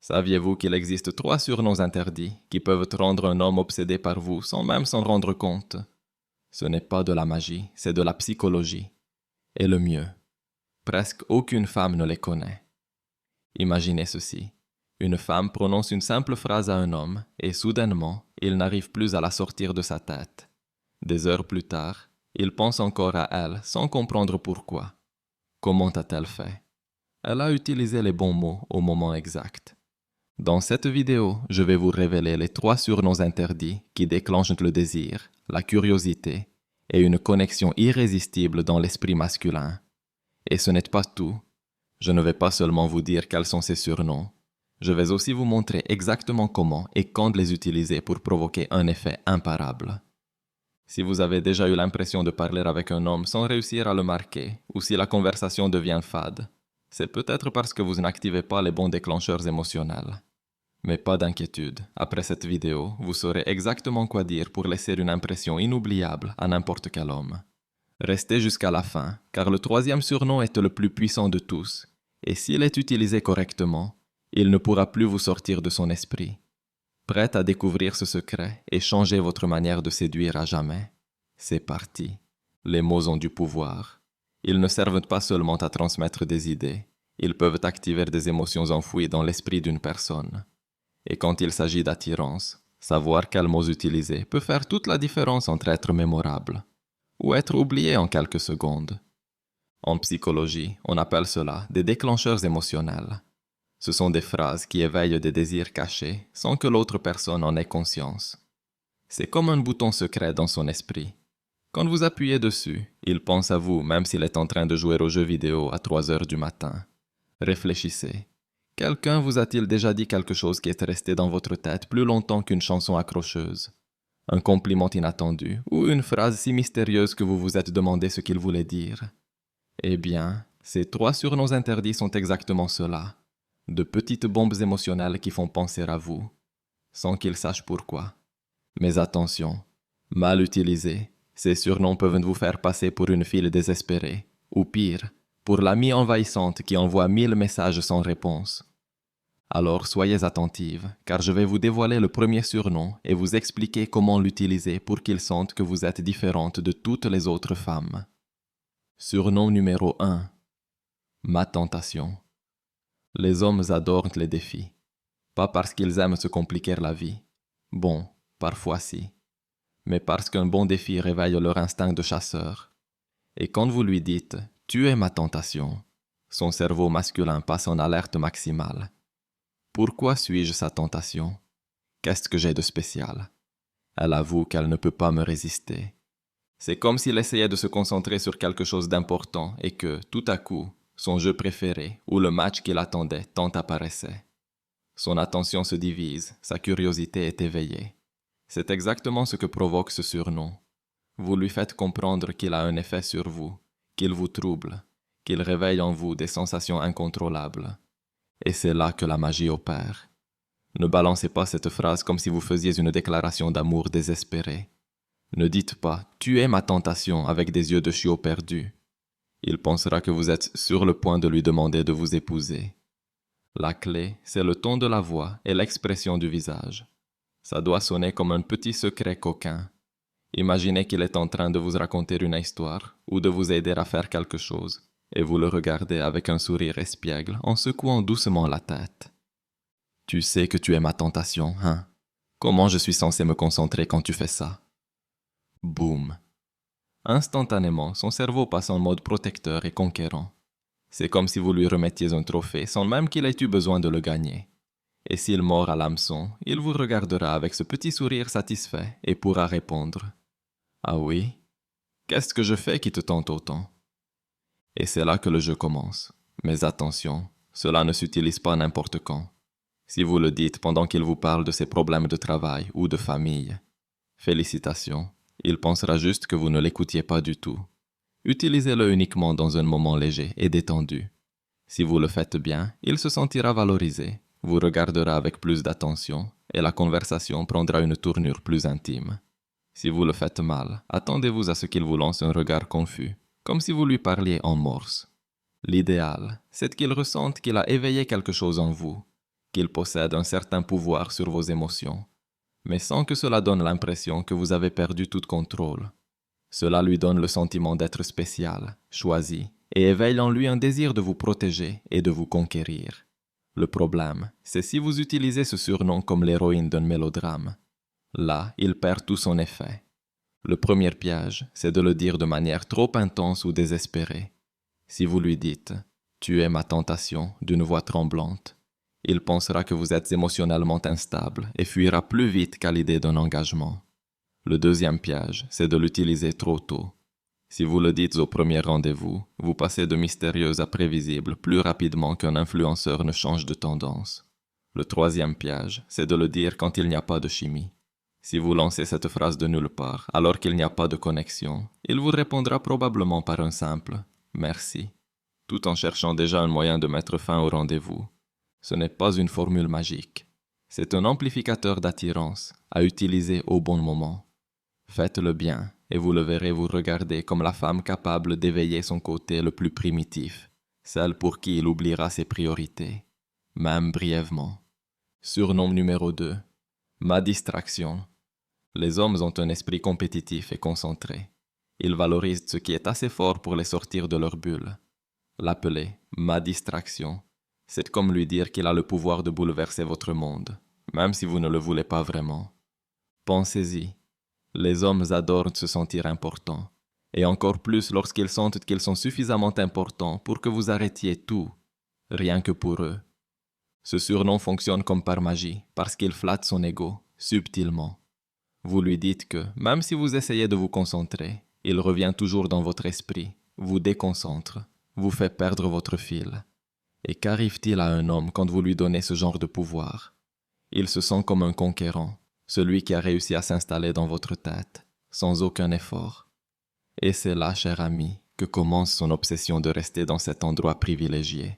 Saviez-vous qu'il existe 3 surnoms interdits qui peuvent rendre un homme obsédé par vous sans même s'en rendre compte? Ce n'est pas de la magie, c'est de la psychologie. Et le mieux, presque aucune femme ne les connaît. Imaginez ceci. Une femme prononce une simple phrase à un homme et soudainement, il n'arrive plus à la sortir de sa tête. Des heures plus tard, il pense encore à elle sans comprendre pourquoi. Comment a-t-elle fait? Elle a utilisé les bons mots au moment exact. Dans cette vidéo, je vais vous révéler les 3 surnoms interdits qui déclenchent le désir, la curiosité et une connexion irrésistible dans l'esprit masculin. Et ce n'est pas tout. Je ne vais pas seulement vous dire quels sont ces surnoms. Je vais aussi vous montrer exactement comment et quand les utiliser pour provoquer un effet imparable. Si vous avez déjà eu l'impression de parler avec un homme sans réussir à le marquer, ou si la conversation devient fade, c'est peut-être parce que vous n'activez pas les bons déclencheurs émotionnels. Mais pas d'inquiétude, après cette vidéo, vous saurez exactement quoi dire pour laisser une impression inoubliable à n'importe quel homme. Restez jusqu'à la fin, car le 3e surnom est le plus puissant de tous, et s'il est utilisé correctement, il ne pourra plus vous sortir de son esprit. Prête à découvrir ce secret et changer votre manière de séduire à jamais? C'est parti. Les mots ont du pouvoir. Ils ne servent pas seulement à transmettre des idées, ils peuvent activer des émotions enfouies dans l'esprit d'une personne. Et quand il s'agit d'attirance, savoir quels mots utiliser peut faire toute la différence entre être mémorable ou être oublié en quelques secondes. En psychologie, on appelle cela des déclencheurs émotionnels. Ce sont des phrases qui éveillent des désirs cachés sans que l'autre personne en ait conscience. C'est comme un bouton secret dans son esprit. Quand vous appuyez dessus, il pense à vous même s'il est en train de jouer aux jeux vidéo à 3 heures du matin. Réfléchissez. Quelqu'un vous a-t-il déjà dit quelque chose qui est resté dans votre tête plus longtemps qu'une chanson accrocheuse? Un compliment inattendu ou une phrase si mystérieuse que vous vous êtes demandé ce qu'il voulait dire? Eh bien, ces 3 surnoms interdits sont exactement cela. De petites bombes émotionnelles qui font penser à vous, sans qu'ils sachent pourquoi. Mais attention, mal utilisés, ces surnoms peuvent vous faire passer pour une fille désespérée, ou pire, pour l'amie envahissante qui envoie 1000 messages sans réponse. Alors soyez attentive, car je vais vous dévoiler le premier surnom et vous expliquer comment l'utiliser pour qu'il sente que vous êtes différente de toutes les autres femmes. Surnom numéro 1. Ma tentation. Les hommes adorent les défis. Pas parce qu'ils aiment se compliquer la vie. Bon, parfois si. Mais parce qu'un bon défi réveille leur instinct de chasseur. Et quand vous lui dites « Tu es ma tentation », son cerveau masculin passe en alerte maximale. Pourquoi suis-je sa tentation? Qu'est-ce que j'ai de spécial? Elle avoue qu'elle ne peut pas me résister. C'est comme s'il essayait de se concentrer sur quelque chose d'important et que, tout à coup, son jeu préféré ou le match qu'il attendait tant apparaissait. Son attention se divise, sa curiosité est éveillée. C'est exactement ce que provoque ce surnom. Vous lui faites comprendre qu'il a un effet sur vous, qu'il vous trouble, qu'il réveille en vous des sensations incontrôlables. Et c'est là que la magie opère. Ne balancez pas cette phrase comme si vous faisiez une déclaration d'amour désespérée. Ne dites pas « Tu es ma tentation » avec des yeux de chiot perdu. Il pensera que vous êtes sur le point de lui demander de vous épouser. La clé, c'est le ton de la voix et l'expression du visage. Ça doit sonner comme un petit secret coquin. Imaginez qu'il est en train de vous raconter une histoire ou de vous aider à faire quelque chose, et vous le regardez avec un sourire espiègle en secouant doucement la tête. Tu sais que tu es ma tentation, hein? Comment je suis censé me concentrer quand tu fais ça? Boum! Instantanément, son cerveau passe en mode protecteur et conquérant. C'est comme si vous lui remettiez un trophée sans même qu'il ait eu besoin de le gagner. Et s'il mord à l'hameçon, il vous regardera avec ce petit sourire satisfait et pourra répondre « Ah oui? Qu'est-ce que je fais qui te tente autant ?» Et c'est là que le jeu commence. Mais attention, cela ne s'utilise pas n'importe quand. Si vous le dites pendant qu'il vous parle de ses problèmes de travail ou de famille, félicitations, il pensera juste que vous ne l'écoutiez pas du tout. Utilisez-le uniquement dans un moment léger et détendu. Si vous le faites bien, il se sentira valorisé, vous regardera avec plus d'attention et la conversation prendra une tournure plus intime. Si vous le faites mal, attendez-vous à ce qu'il vous lance un regard confus, comme si vous lui parliez en morse. L'idéal, c'est qu'il ressente qu'il a éveillé quelque chose en vous, qu'il possède un certain pouvoir sur vos émotions, mais sans que cela donne l'impression que vous avez perdu tout contrôle. Cela lui donne le sentiment d'être spécial, choisi, et éveille en lui un désir de vous protéger et de vous conquérir. Le problème, c'est si vous utilisez ce surnom comme l'héroïne d'un mélodrame. Là, il perd tout son effet. Le premier piège, c'est de le dire de manière trop intense ou désespérée. Si vous lui dites « Tu es ma tentation » d'une voix tremblante, il pensera que vous êtes émotionnellement instable et fuira plus vite qu'à l'idée d'un engagement. Le deuxième piège, c'est de l'utiliser trop tôt. Si vous le dites au premier rendez-vous, vous passez de mystérieux à prévisible plus rapidement qu'un influenceur ne change de tendance. Le troisième piège, c'est de le dire quand il n'y a pas de chimie. Si vous lancez cette phrase de nulle part, alors qu'il n'y a pas de connexion, il vous répondra probablement par un simple « merci », tout en cherchant déjà un moyen de mettre fin au rendez-vous. Ce n'est pas une formule magique. C'est un amplificateur d'attirance à utiliser au bon moment. Faites-le bien et vous le verrez vous regarder comme la femme capable d'éveiller son côté le plus primitif, celle pour qui il oubliera ses priorités, même brièvement. Surnom numéro 2. Ma distraction. Les hommes ont un esprit compétitif et concentré. Ils valorisent ce qui est assez fort pour les sortir de leur bulle. L'appeler « ma distraction », c'est comme lui dire qu'il a le pouvoir de bouleverser votre monde, même si vous ne le voulez pas vraiment. Pensez-y. Les hommes adorent se sentir importants, et encore plus lorsqu'ils sentent qu'ils sont suffisamment importants pour que vous arrêtiez tout, rien que pour eux. Ce surnom fonctionne comme par magie, parce qu'il flatte son ego, subtilement. Vous lui dites que, même si vous essayez de vous concentrer, il revient toujours dans votre esprit, vous déconcentre, vous fait perdre votre fil. Et qu'arrive-t-il à un homme quand vous lui donnez ce genre de pouvoir? Il se sent comme un conquérant, celui qui a réussi à s'installer dans votre tête, sans aucun effort. Et c'est là, cher ami, que commence son obsession de rester dans cet endroit privilégié.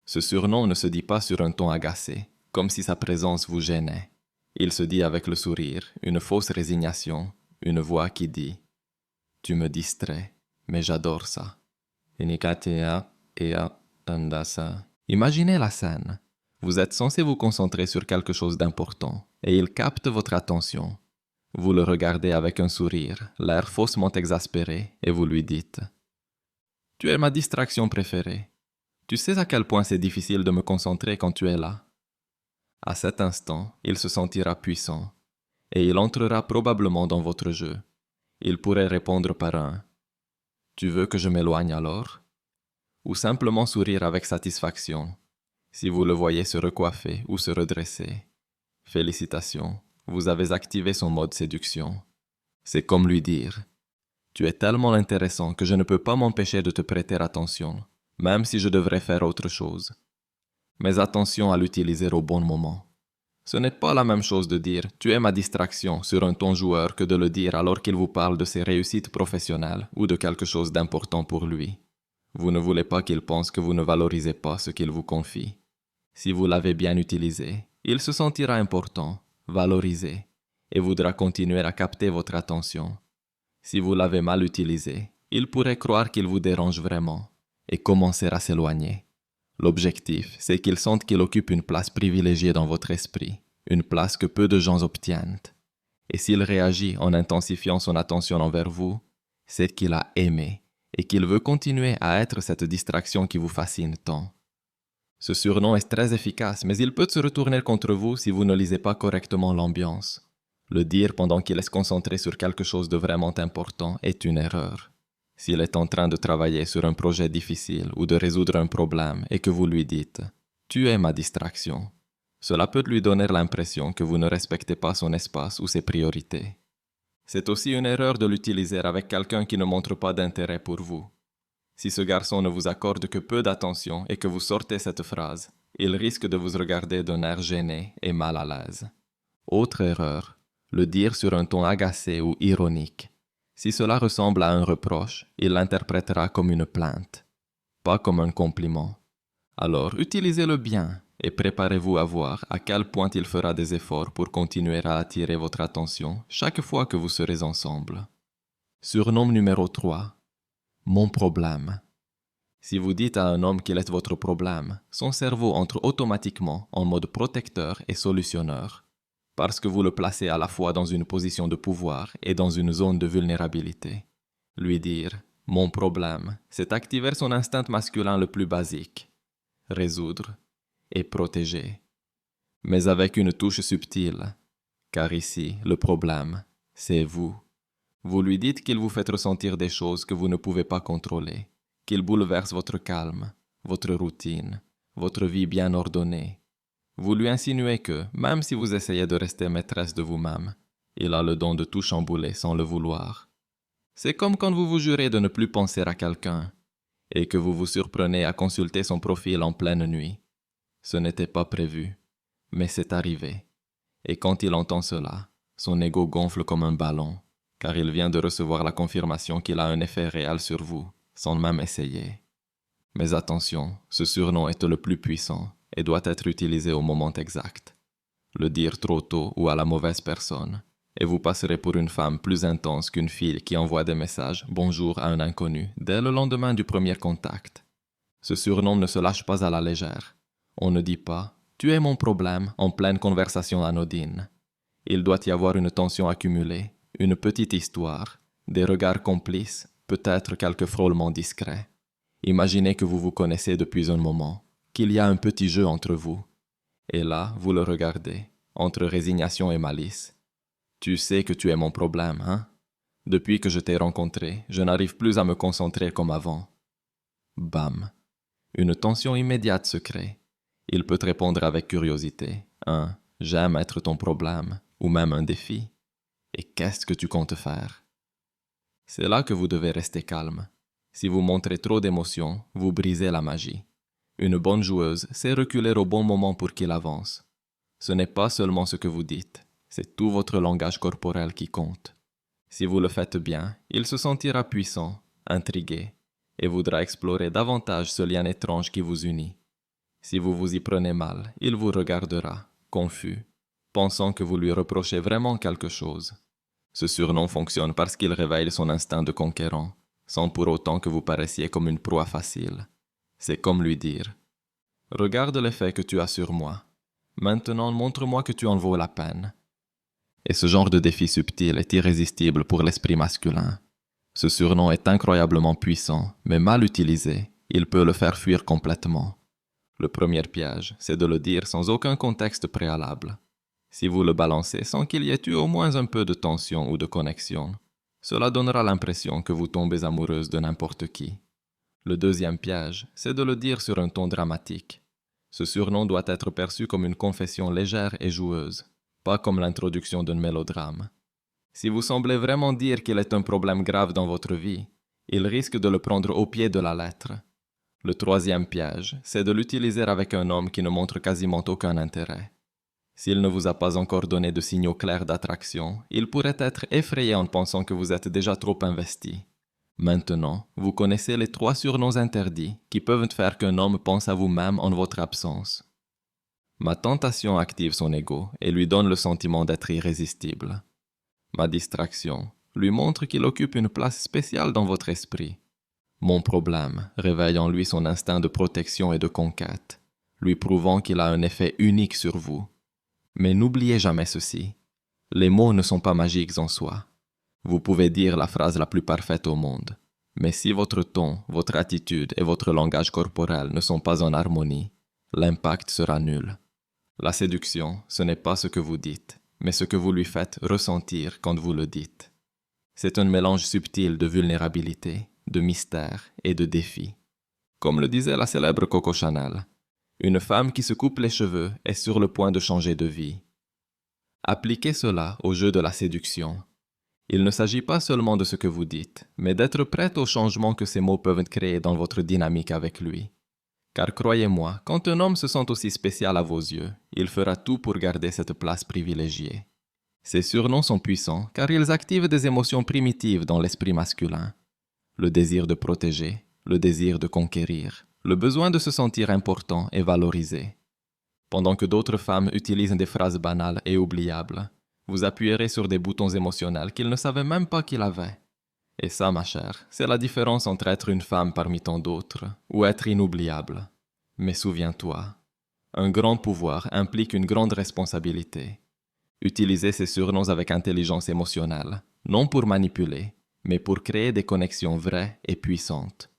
Ce surnom ne se dit pas sur un ton agacé, comme si sa présence vous gênait. Il se dit avec le sourire, une fausse résignation, une voix qui dit « Tu me distrais, mais j'adore ça. » Imaginez la scène. Vous êtes censé vous concentrer sur quelque chose d'important, et il capte votre attention. Vous le regardez avec un sourire, l'air faussement exaspéré, et vous lui dites « Tu es ma distraction préférée. Tu sais à quel point c'est difficile de me concentrer quand tu es là. » À cet instant, il se sentira puissant, et il entrera probablement dans votre jeu. Il pourrait répondre par un « Tu veux que je m'éloigne alors ?» ou simplement sourire avec satisfaction, si vous le voyez se recoiffer ou se redresser. Félicitations, vous avez activé son mode séduction. C'est comme lui dire « Tu es tellement intéressant que je ne peux pas m'empêcher de te prêter attention, même si je devrais faire autre chose. » Mais attention à l'utiliser au bon moment. Ce n'est pas la même chose de dire « tu es ma distraction » sur un ton joueur que de le dire alors qu'il vous parle de ses réussites professionnelles ou de quelque chose d'important pour lui. Vous ne voulez pas qu'il pense que vous ne valorisez pas ce qu'il vous confie. Si vous l'avez bien utilisé, il se sentira important, valorisé, et voudra continuer à capter votre attention. Si vous l'avez mal utilisé, il pourrait croire qu'il vous dérange vraiment et commencer à s'éloigner. L'objectif, c'est qu'il sente qu'il occupe une place privilégiée dans votre esprit, une place que peu de gens obtiennent. Et s'il réagit en intensifiant son attention envers vous, c'est qu'il a aimé et qu'il veut continuer à être cette distraction qui vous fascine tant. Ce surnom est très efficace, mais il peut se retourner contre vous si vous ne lisez pas correctement l'ambiance. Le dire pendant qu'il est concentré sur quelque chose de vraiment important est une erreur. S'il est en train de travailler sur un projet difficile ou de résoudre un problème et que vous lui dites « Tu es ma distraction », cela peut lui donner l'impression que vous ne respectez pas son espace ou ses priorités. C'est aussi une erreur de l'utiliser avec quelqu'un qui ne montre pas d'intérêt pour vous. Si ce garçon ne vous accorde que peu d'attention et que vous sortez cette phrase, il risque de vous regarder d'un air gêné et mal à l'aise. Autre erreur, le dire sur un ton agacé ou ironique. Si cela ressemble à un reproche, il l'interprétera comme une plainte, pas comme un compliment. Alors, utilisez-le bien et préparez-vous à voir à quel point il fera des efforts pour continuer à attirer votre attention chaque fois que vous serez ensemble. Surnom numéro 3. Mon problème. Si vous dites à un homme qu'il est votre problème, son cerveau entre automatiquement en mode protecteur et solutionneur, parce que vous le placez à la fois dans une position de pouvoir et dans une zone de vulnérabilité. Lui dire « mon problème », c'est activer son instinct masculin le plus basique, résoudre et protéger. Mais avec une touche subtile, car ici, le problème, c'est vous. Vous lui dites qu'il vous fait ressentir des choses que vous ne pouvez pas contrôler, qu'il bouleverse votre calme, votre routine, votre vie bien ordonnée. Vous lui insinuez que, même si vous essayez de rester maîtresse de vous-même, il a le don de tout chambouler sans le vouloir. C'est comme quand vous vous jurez de ne plus penser à quelqu'un, et que vous vous surprenez à consulter son profil en pleine nuit. Ce n'était pas prévu, mais c'est arrivé. Et quand il entend cela, son ego gonfle comme un ballon, car il vient de recevoir la confirmation qu'il a un effet réel sur vous, sans même essayer. Mais attention, ce surnom est le plus puissant et doit être utilisé au moment exact. Le dire trop tôt ou à la mauvaise personne, et vous passerez pour une femme plus intense qu'une fille qui envoie des messages « bonjour » à un inconnu dès le lendemain du premier contact. Ce surnom ne se lâche pas à la légère. On ne dit pas « tu es mon problème » en pleine conversation anodine. Il doit y avoir une tension accumulée, une petite histoire, des regards complices, peut-être quelques frôlements discrets. Imaginez que vous vous connaissez depuis un moment, qu'il y a un petit jeu entre vous. Et là, vous le regardez, entre résignation et malice. Tu sais que tu es mon problème, hein? Depuis que je t'ai rencontré, je n'arrive plus à me concentrer comme avant. Bam! Une tension immédiate se crée. Il peut te répondre avec curiosité. J'aime être ton problème, ou même un défi. Et qu'est-ce que tu comptes faire? C'est là que vous devez rester calme. Si vous montrez trop d'émotions, vous brisez la magie. Une bonne joueuse sait reculer au bon moment pour qu'il avance. Ce n'est pas seulement ce que vous dites, c'est tout votre langage corporel qui compte. Si vous le faites bien, il se sentira puissant, intrigué, et voudra explorer davantage ce lien étrange qui vous unit. Si vous vous y prenez mal, il vous regardera, confus, pensant que vous lui reprochez vraiment quelque chose. Ce surnom fonctionne parce qu'il réveille son instinct de conquérant, sans pour autant que vous paraissiez comme une proie facile. C'est comme lui dire « Regarde l'effet que tu as sur moi. Maintenant, montre-moi que tu en vaux la peine. » Et ce genre de défi subtil est irrésistible pour l'esprit masculin. Ce surnom est incroyablement puissant, mais mal utilisé, il peut le faire fuir complètement. Le premier piège, c'est de le dire sans aucun contexte préalable. Si vous le balancez sans qu'il y ait eu au moins un peu de tension ou de connexion, cela donnera l'impression que vous tombez amoureuse de n'importe qui. Le deuxième piège, c'est de le dire sur un ton dramatique. Ce surnom doit être perçu comme une confession légère et joueuse, pas comme l'introduction d'un mélodrame. Si vous semblez vraiment dire qu'il est un problème grave dans votre vie, il risque de le prendre au pied de la lettre. Le troisième piège, c'est de l'utiliser avec un homme qui ne montre quasiment aucun intérêt. S'il ne vous a pas encore donné de signaux clairs d'attraction, il pourrait être effrayé en pensant que vous êtes déjà trop investi. Maintenant, vous connaissez les 3 surnoms interdits qui peuvent faire qu'un homme pense à vous-même en votre absence. Ma tentation active son ego et lui donne le sentiment d'être irrésistible. Ma distraction lui montre qu'il occupe une place spéciale dans votre esprit. Mon problème réveille en lui son instinct de protection et de conquête, lui prouvant qu'il a un effet unique sur vous. Mais n'oubliez jamais ceci, les mots ne sont pas magiques en soi. Vous pouvez dire la phrase la plus parfaite au monde, mais si votre ton, votre attitude et votre langage corporel ne sont pas en harmonie, l'impact sera nul. La séduction, ce n'est pas ce que vous dites, mais ce que vous lui faites ressentir quand vous le dites. C'est un mélange subtil de vulnérabilité, de mystère et de défi. Comme le disait la célèbre Coco Chanel, une femme qui se coupe les cheveux est sur le point de changer de vie. Appliquez cela au jeu de la séduction. Il ne s'agit pas seulement de ce que vous dites, mais d'être prête au changement que ces mots peuvent créer dans votre dynamique avec lui. Car croyez-moi, quand un homme se sent aussi spécial à vos yeux, il fera tout pour garder cette place privilégiée. Ces surnoms sont puissants car ils activent des émotions primitives dans l'esprit masculin. Le désir de protéger, le désir de conquérir, le besoin de se sentir important et valorisé. Pendant que d'autres femmes utilisent des phrases banales et oubliables, vous appuierez sur des boutons émotionnels qu'ils ne savaient même pas qu'ils avaient. Et ça, ma chère, c'est la différence entre être une femme parmi tant d'autres ou être inoubliable. Mais souviens-toi, un grand pouvoir implique une grande responsabilité. Utilisez ces surnoms avec intelligence émotionnelle, non pour manipuler, mais pour créer des connexions vraies et puissantes.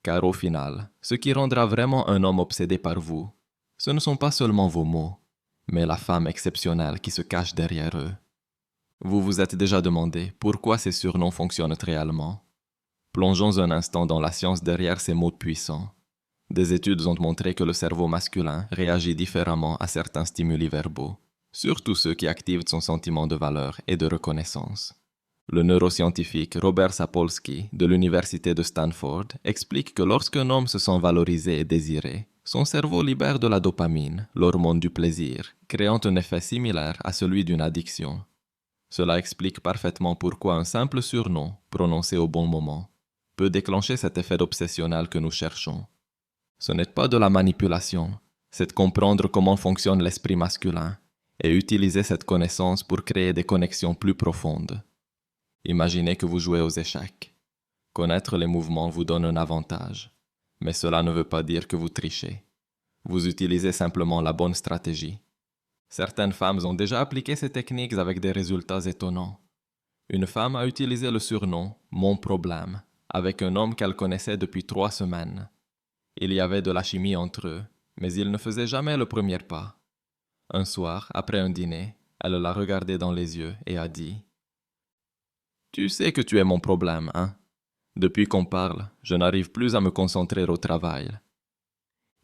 Car au final, ce qui rendra vraiment un homme obsédé par vous, ce ne sont pas seulement vos mots, mais la femme exceptionnelle qui se cache derrière eux. Vous vous êtes déjà demandé pourquoi ces surnoms fonctionnent réellement. Plongeons un instant dans la science derrière ces mots puissants. Des études ont montré que le cerveau masculin réagit différemment à certains stimuli verbaux, surtout ceux qui activent son sentiment de valeur et de reconnaissance. Le neuroscientifique Robert Sapolsky de l'université de Stanford explique que lorsqu'un homme se sent valorisé et désiré, son cerveau libère de la dopamine, l'hormone du plaisir, créant un effet similaire à celui d'une addiction. Cela explique parfaitement pourquoi un simple surnom, prononcé au bon moment, peut déclencher cet effet obsessionnel que nous cherchons. Ce n'est pas de la manipulation, c'est de comprendre comment fonctionne l'esprit masculin et utiliser cette connaissance pour créer des connexions plus profondes. Imaginez que vous jouez aux échecs. Connaître les mouvements vous donne un avantage, mais cela ne veut pas dire que vous trichez. Vous utilisez simplement la bonne stratégie. Certaines femmes ont déjà appliqué ces techniques avec des résultats étonnants. Une femme a utilisé le surnom « Mon problème » avec un homme qu'elle connaissait depuis 3 semaines. Il y avait de la chimie entre eux, mais il ne faisait jamais le premier pas. Un soir, après un dîner, elle l'a regardé dans les yeux et a dit « Tu sais que tu es mon problème, hein? Depuis qu'on parle, je n'arrive plus à me concentrer au travail. »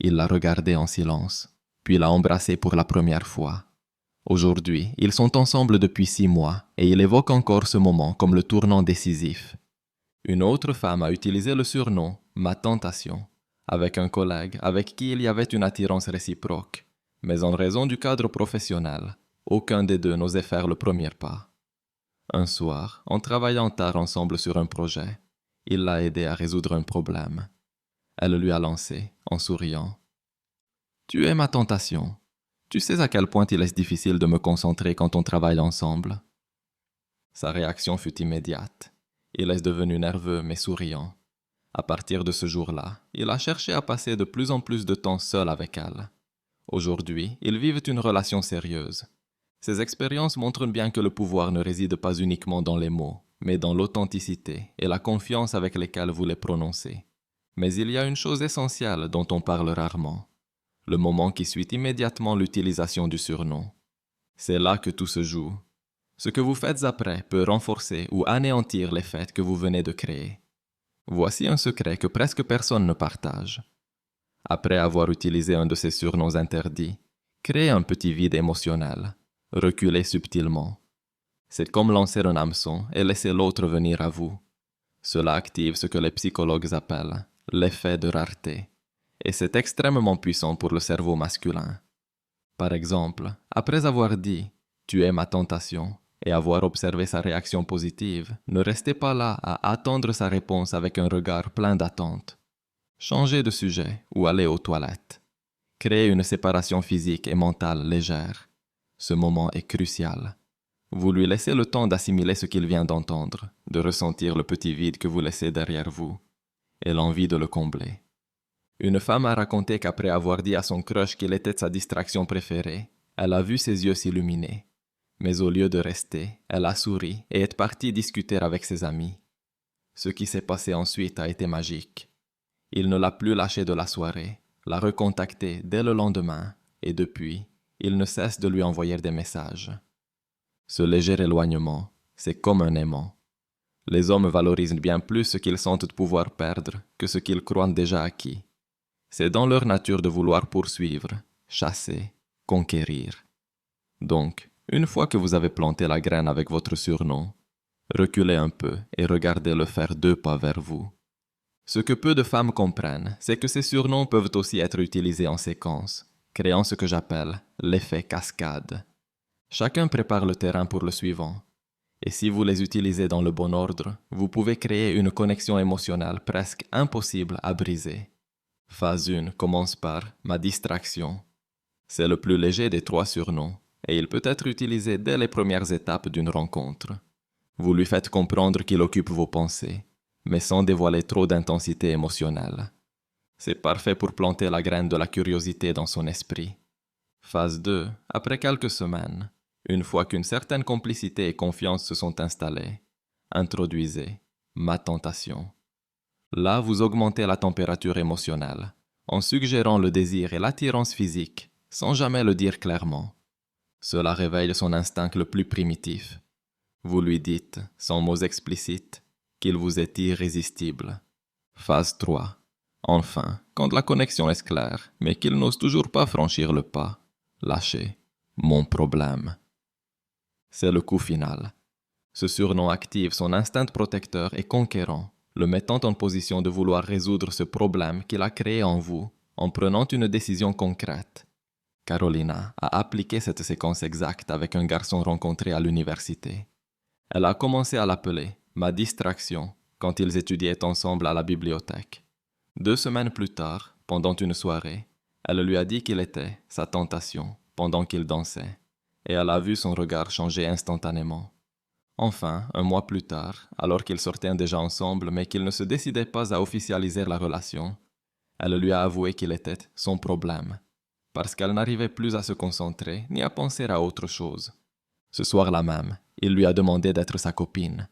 Il l'a regardée en silence, puis l'a embrassée pour la première fois. Aujourd'hui, ils sont ensemble depuis 6 mois et il évoque encore ce moment comme le tournant décisif. Une autre femme a utilisé le surnom « Ma tentation » avec un collègue avec qui il y avait une attirance réciproque, mais en raison du cadre professionnel, aucun des deux n'osait faire le premier pas. Un soir, en travaillant tard ensemble sur un projet, il l'a aidé à résoudre un problème. Elle lui a lancé, en souriant, « Tu es ma tentation. Tu sais à quel point il est difficile de me concentrer quand on travaille ensemble. » Sa réaction fut immédiate. Il est devenu nerveux mais souriant. À partir de ce jour-là, il a cherché à passer de plus en plus de temps seul avec elle. Aujourd'hui, ils vivent une relation sérieuse. Ces expériences montrent bien que le pouvoir ne réside pas uniquement dans les mots, mais dans l'authenticité et la confiance avec lesquelles vous les prononcez. Mais il y a une chose essentielle dont on parle rarement. Le moment qui suit immédiatement l'utilisation du surnom. C'est là que tout se joue. Ce que vous faites après peut renforcer ou anéantir l'effet que vous venez de créer. Voici un secret que presque personne ne partage. Après avoir utilisé un de ces surnoms interdits, créez un petit vide émotionnel. Reculez subtilement. C'est comme lancer un hameçon et laisser l'autre venir à vous. Cela active ce que les psychologues appellent l'effet de rareté. Et c'est extrêmement puissant pour le cerveau masculin. Par exemple, après avoir dit « Tu es ma tentation » et avoir observé sa réaction positive, ne restez pas là à attendre sa réponse avec un regard plein d'attente. Changez de sujet ou allez aux toilettes. Créez une séparation physique et mentale légère. Ce moment est crucial. Vous lui laissez le temps d'assimiler ce qu'il vient d'entendre, de ressentir le petit vide que vous laissez derrière vous, et l'envie de le combler. Une femme a raconté qu'après avoir dit à son crush qu'il était sa distraction préférée, elle a vu ses yeux s'illuminer. Mais au lieu de rester, elle a souri et est partie discuter avec ses amis. Ce qui s'est passé ensuite a été magique. Il ne l'a plus lâchée de la soirée, l'a recontactée dès le lendemain, et depuis, il ne cesse de lui envoyer des messages. Ce léger éloignement, c'est comme un aimant. Les hommes valorisent bien plus ce qu'ils sentent pouvoir perdre que ce qu'ils croient déjà acquis. C'est dans leur nature de vouloir poursuivre, chasser, conquérir. Donc, une fois que vous avez planté la graine avec votre surnom, reculez un peu et regardez-le faire 2 pas vers vous. Ce que peu de femmes comprennent, c'est que ces surnoms peuvent aussi être utilisés en séquence, créant ce que j'appelle l'effet cascade. Chacun prépare le terrain pour le suivant. Et si vous les utilisez dans le bon ordre, vous pouvez créer une connexion émotionnelle presque impossible à briser. Phase 1 commence par « ma distraction ». C'est le plus léger des 3 surnoms, et il peut être utilisé dès les premières étapes d'une rencontre. Vous lui faites comprendre qu'il occupe vos pensées, mais sans dévoiler trop d'intensité émotionnelle. C'est parfait pour planter la graine de la curiosité dans son esprit. Phase 2. Après quelques semaines, une fois qu'une certaine complicité et confiance se sont installées, introduisez ma tentation. Là, vous augmentez la température émotionnelle, en suggérant le désir et l'attirance physique, sans jamais le dire clairement. Cela réveille son instinct le plus primitif. Vous lui dites, sans mots explicites, qu'il vous est irrésistible. Phase 3. Enfin, quand la connexion est claire, mais qu'il n'ose toujours pas franchir le pas, lâchez mon problème. C'est le coup final. Ce surnom active son instinct protecteur et conquérant, le mettant en position de vouloir résoudre ce problème qu'il a créé en vous en prenant une décision concrète. Carolina a appliqué cette séquence exacte avec un garçon rencontré à l'université. Elle a commencé à l'appeler ma distraction quand ils étudiaient ensemble à la bibliothèque. 2 semaines plus tard, pendant une soirée, elle lui a dit qu'il était sa tentation pendant qu'ils dansaient, et elle a vu son regard changer instantanément. Enfin, 1 mois plus tard, alors qu'ils sortaient déjà ensemble mais qu'ils ne se décidaient pas à officialiser la relation, elle lui a avoué qu'il était son problème, parce qu'elle n'arrivait plus à se concentrer ni à penser à autre chose. Ce soir-là même, il lui a demandé d'être sa copine.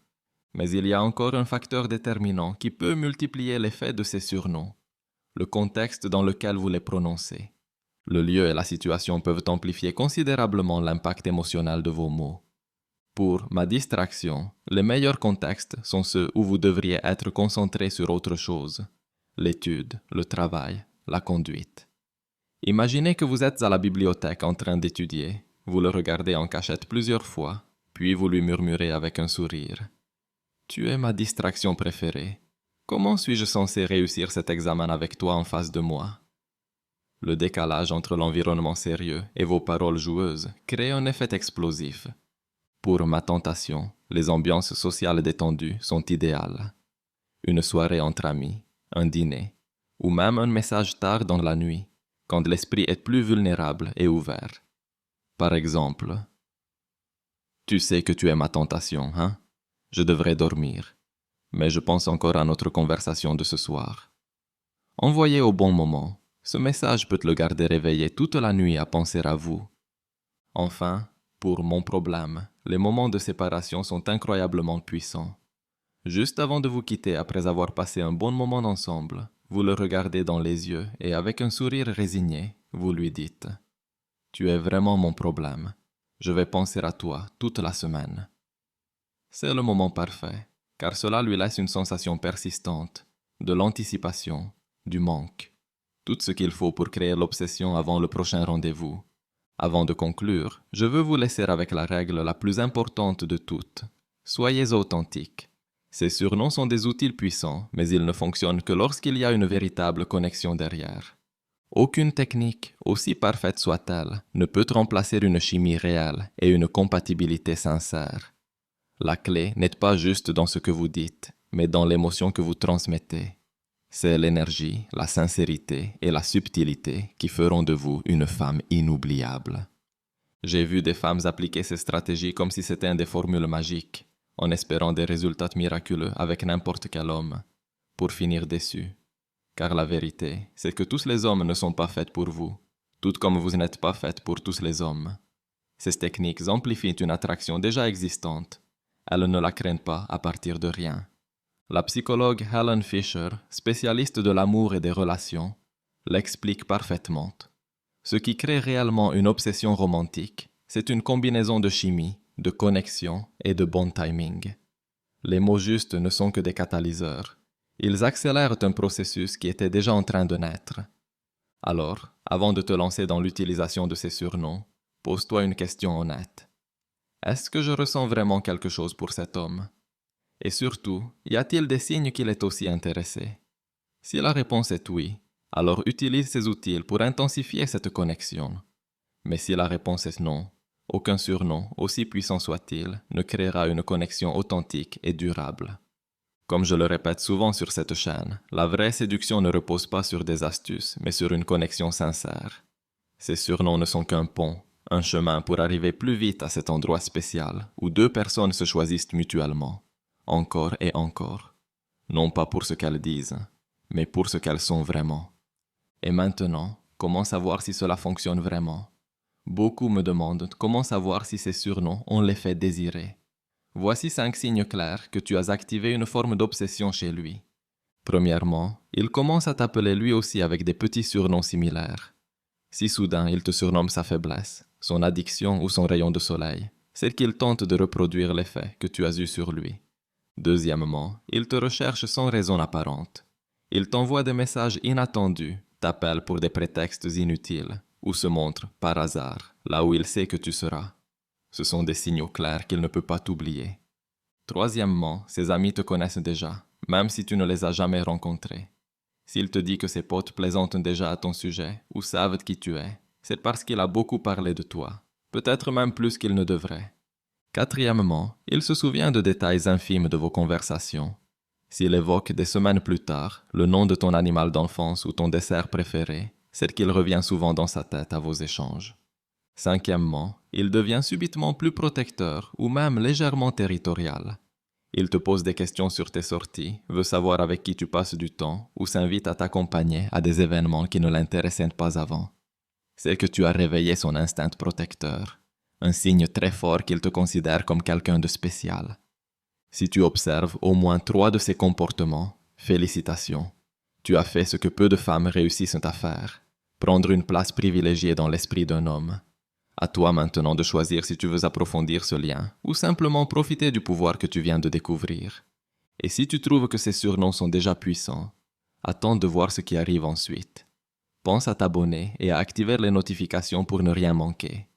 Mais il y a encore un facteur déterminant qui peut multiplier l'effet de ces surnoms, le contexte dans lequel vous les prononcez. Le lieu et la situation peuvent amplifier considérablement l'impact émotionnel de vos mots. Pour ma distraction, les meilleurs contextes sont ceux où vous devriez être concentré sur autre chose. L'étude, le travail, la conduite. Imaginez que vous êtes à la bibliothèque en train d'étudier. Vous le regardez en cachette plusieurs fois, puis vous lui murmurez avec un sourire. « Tu es ma distraction préférée. Comment suis-je censé réussir cet examen avec toi en face de moi ?» Le décalage entre l'environnement sérieux et vos paroles joueuses crée un effet explosif. Pour ma tentation, les ambiances sociales détendues sont idéales. Une soirée entre amis, un dîner, ou même un message tard dans la nuit, quand l'esprit est plus vulnérable et ouvert. Par exemple, « Tu sais que tu es ma tentation, hein? Je devrais dormir, mais je pense encore à notre conversation de ce soir. » Envoyé au bon moment, ce message peut le garder réveillé toute la nuit à penser à vous. Enfin, pour mon problème, les moments de séparation sont incroyablement puissants. Juste avant de vous quitter après avoir passé un bon moment ensemble, vous le regardez dans les yeux et avec un sourire résigné, vous lui dites « Tu es vraiment mon problème. Je vais penser à toi toute la semaine. » C'est le moment parfait, car cela lui laisse une sensation persistante, de l'anticipation, du manque. Tout ce qu'il faut pour créer l'obsession avant le prochain rendez-vous. Avant de conclure, je veux vous laisser avec la règle la plus importante de toutes. Soyez authentique. Ces surnoms sont des outils puissants, mais ils ne fonctionnent que lorsqu'il y a une véritable connexion derrière. Aucune technique, aussi parfaite soit-elle, ne peut remplacer une chimie réelle et une compatibilité sincère. La clé n'est pas juste dans ce que vous dites, mais dans l'émotion que vous transmettez. C'est l'énergie, la sincérité et la subtilité qui feront de vous une femme inoubliable. J'ai vu des femmes appliquer ces stratégies comme si c'était des formules magiques, en espérant des résultats miraculeux avec n'importe quel homme, pour finir déçues. Car la vérité, c'est que tous les hommes ne sont pas faits pour vous, tout comme vous n'êtes pas faite pour tous les hommes. Ces techniques amplifient une attraction déjà existante. Elles ne la créent pas à partir de rien. La psychologue Helen Fisher, spécialiste de l'amour et des relations, l'explique parfaitement. Ce qui crée réellement une obsession romantique, c'est une combinaison de chimie, de connexion et de bon timing. Les mots justes ne sont que des catalyseurs. Ils accélèrent un processus qui était déjà en train de naître. Alors, avant de te lancer dans l'utilisation de ces surnoms, pose-toi une question honnête. Est-ce que je ressens vraiment quelque chose pour cet homme? Et surtout, y a-t-il des signes qu'il est aussi intéressé? Si la réponse est oui, alors utilise ces outils pour intensifier cette connexion. Mais si la réponse est non, aucun surnom, aussi puissant soit-il, ne créera une connexion authentique et durable. Comme je le répète souvent sur cette chaîne, la vraie séduction ne repose pas sur des astuces, mais sur une connexion sincère. Ces surnoms ne sont qu'un pont, Un chemin pour arriver plus vite à cet endroit spécial où deux personnes se choisissent mutuellement, encore et encore, non pas pour ce qu'elles disent, mais pour ce qu'elles sont vraiment. Et maintenant, comment savoir si cela fonctionne vraiment? Beaucoup me demandent comment savoir si ces surnoms ont l'effet désiré. Voici 5 signes clairs que tu as activé une forme d'obsession chez lui. Premièrement, il commence à t'appeler lui aussi avec des petits surnoms similaires. Si soudain il te surnomme sa faiblesse, son addiction ou son rayon de soleil, c'est qu'il tente de reproduire l'effet que tu as eu sur lui. Deuxièmement, il te recherche sans raison apparente. Il t'envoie des messages inattendus, t'appelle pour des prétextes inutiles, ou se montre, par hasard, là où il sait que tu seras. Ce sont des signaux clairs qu'il ne peut pas t'oublier. Troisièmement, ses amis te connaissent déjà, même si tu ne les as jamais rencontrés. S'il te dit que ses potes plaisantent déjà à ton sujet ou savent qui tu es, c'est parce qu'il a beaucoup parlé de toi, peut-être même plus qu'il ne devrait. Quatrièmement, il se souvient de détails infimes de vos conversations. S'il évoque des semaines plus tard le nom de ton animal d'enfance ou ton dessert préféré, c'est qu'il revient souvent dans sa tête à vos échanges. Cinquièmement, il devient subitement plus protecteur ou même légèrement territorial. Il te pose des questions sur tes sorties, veut savoir avec qui tu passes du temps ou s'invite à t'accompagner à des événements qui ne l'intéressaient pas avant. C'est que tu as réveillé son instinct protecteur, un signe très fort qu'il te considère comme quelqu'un de spécial. Si tu observes au moins 3 de ces comportements, félicitations. Tu as fait ce que peu de femmes réussissent à faire, prendre une place privilégiée dans l'esprit d'un homme. À toi maintenant de choisir si tu veux approfondir ce lien ou simplement profiter du pouvoir que tu viens de découvrir. Et si tu trouves que ces surnoms sont déjà puissants, attends de voir ce qui arrive ensuite. Pense à t'abonner et à activer les notifications pour ne rien manquer.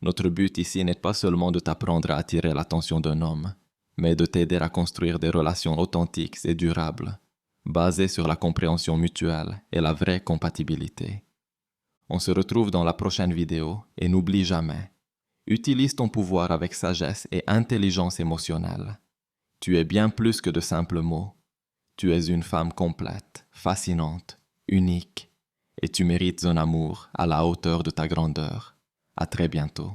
Notre but ici n'est pas seulement de t'apprendre à attirer l'attention d'un homme, mais de t'aider à construire des relations authentiques et durables, basées sur la compréhension mutuelle et la vraie compatibilité. On se retrouve dans la prochaine vidéo et n'oublie jamais, utilise ton pouvoir avec sagesse et intelligence émotionnelle. Tu es bien plus que de simples mots. Tu es une femme complète, fascinante, unique, et tu mérites un amour à la hauteur de ta grandeur. À très bientôt.